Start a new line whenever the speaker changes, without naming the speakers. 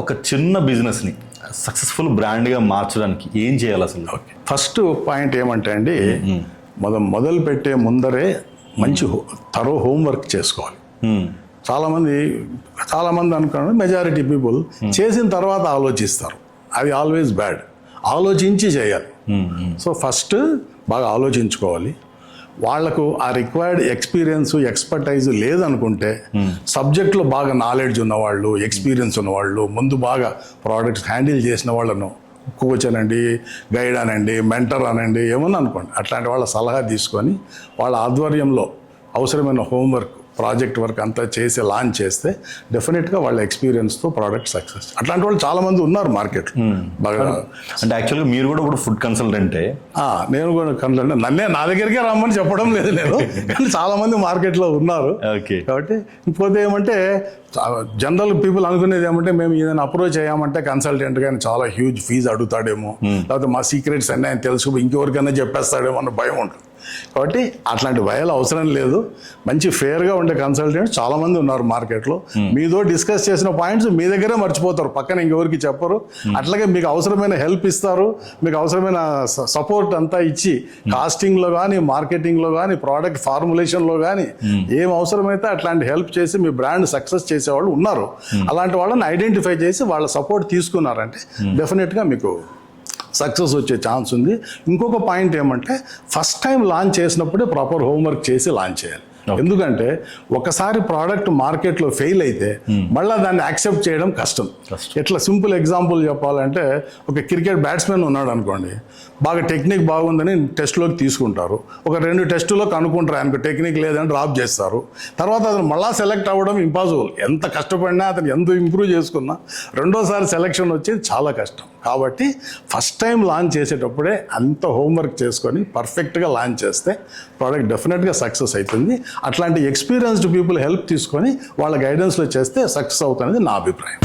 ఒక చిన్న బిజినెస్ని సక్సెస్ఫుల్ బ్రాండ్గా మార్చడానికి ఏం చేయాలి అసలు?
ఫస్ట్ పాయింట్ ఏమంటే అండి, మొదలు పెట్టే ముందరే మంచి తరో హోంవర్క్ చేసుకోవాలి. చాలామంది అనుకున్నాను మెజారిటీ పీపుల్ చేసిన తర్వాత ఆలోచిస్తారు. అది ఆల్వేస్ బ్యాడ్. ఆలోచించి చేయాలి. సో ఫస్ట్ బాగా ఆలోచించుకోవాలి. వాళ్లకు ఆ రిక్వైర్డ్ ఎక్స్పీరియన్స్ ఎక్స్పర్టైజ్ లేదనుకుంటే సబ్జెక్ట్లో బాగా నాలెడ్జ్ ఉన్నవాళ్ళు, ఎక్స్పీరియన్స్ ఉన్నవాళ్ళు, ముందు బాగా ప్రోడక్ట్స్ హ్యాండిల్ చేసిన వాళ్ళను కోచ్ అనండి, గైడ్ అనండి, మెంటర్ అనండి, ఏమన్నా అనుకోండి, అట్లాంటి వాళ్ళ సలహా తీసుకొని వాళ్ళ ఆధ్వర్యంలో అవసరమైన హోంవర్క్, ప్రాజెక్ట్ వర్క్ అంతా చేసి లాంచ్ చేస్తే డెఫినెట్గా వాళ్ళ ఎక్స్పీరియన్స్తో ప్రోడక్ట్ సక్సెస్. అట్లాంటి వాళ్ళు చాలామంది ఉన్నారు మార్కెట్లో బాగా.
అంటే యాక్చువల్గా మీరు కూడా ఇప్పుడు ఫుడ్ కన్సల్టెంటే?
నేను కూడా కన్సల్టెంట్. నా దగ్గరికే రమ్మని చెప్పడం లేదు నేను, కానీ చాలామంది మార్కెట్లో ఉన్నారు. కాబట్టి ఇంకోటి ఏమంటే జనరల్ పీపుల్ అనుకునేది ఏమంటే మేము ఏదైనా అప్రోచ్ అయ్యామంటే కన్సల్టెంట్ కానీ చాలా హ్యూజ్ ఫీజు అడుగుతాడేమో, లేకపోతే మా సీక్రెట్స్ అన్నీ ఆయన తెలుసు ఇంకెవరికైనా చెప్పేస్తాడేమో అన్న భయం ఉంటుంది. కాబట్టి అట్లాంటి భయాలు అవసరం లేదు. మంచి ఫేర్గా ఉండే కన్సల్టెంట్స్ చాలామంది ఉన్నారు మార్కెట్లో. మీతో డిస్కస్ చేసిన పాయింట్స్ మీ దగ్గరే మర్చిపోతారు, పక్కన ఇంకెవరికి చెప్పరు. అట్లాగే మీకు అవసరమైన హెల్ప్ ఇస్తారు, మీకు అవసరమైన సపోర్ట్ అంతా ఇచ్చి కాస్టింగ్లో కానీ, మార్కెటింగ్లో కానీ, ప్రోడక్ట్ ఫార్ములేషన్లో కానీ ఏం అవసరమైతే అట్లాంటి హెల్ప్ చేసి మీ బ్రాండ్ సక్సెస్ చేసేవాళ్ళు ఉన్నారు. అలాంటి వాళ్ళని ఐడెంటిఫై చేసి వాళ్ళ సపోర్ట్ తీసుకున్నారంటే డెఫినెట్గా మీకు సక్సెస్ వచ్చే ఛాన్స్ ఉంది. ఇంకొక పాయింట్ ఏమంటే ఫస్ట్ టైం లాంచ్ చేసినప్పుడే ప్రాపర్ హోంవర్క్ చేసి లాంచ్ చేయాలి. ఎందుకంటే ఒకసారి ప్రోడక్ట్ మార్కెట్లో ఫెయిల్ అయితే మళ్ళీ దాన్ని యాక్సెప్ట్ చేయడం కష్టం. ఎట్లా సింపుల్ ఎగ్జాంపుల్ చెప్పాలంటే, ఒక క్రికెట్ బ్యాట్స్మెన్ ఉన్నాడు అనుకోండి, బాగా టెక్నిక్ బాగుందని టెస్ట్లోకి తీసుకుంటారు. ఒక 2 టెస్టులో కనుక్కుంటారు ఆయనకు టెక్నిక్ లేదని డ్రాప్ చేస్తారు. తర్వాత అతను మళ్ళీ సెలెక్ట్ అవ్వడం ఇంపాసిబుల్. ఎంత కష్టపడినా అతను ఎంత ఇంప్రూవ్ చేసుకున్నా రెండోసారి సెలెక్షన్ వచ్చేది చాలా కష్టం. కాబట్టి ఫస్ట్ టైం లాంచ్ చేసేటప్పుడే అంత హోంవర్క్ చేసుకొని పర్ఫెక్ట్గా లాంచ్ చేస్తే ప్రోడక్ట్ డెఫినెట్గా సక్సెస్ అవుతుంది. అట్లాంటి ఎక్స్పీరియన్స్డ్ పీపుల్ హెల్ప్ తీసుకొని వాళ్ళ గైడెన్స్లో చేస్తే సక్సెస్ అవుతుంది నా అభిప్రాయం.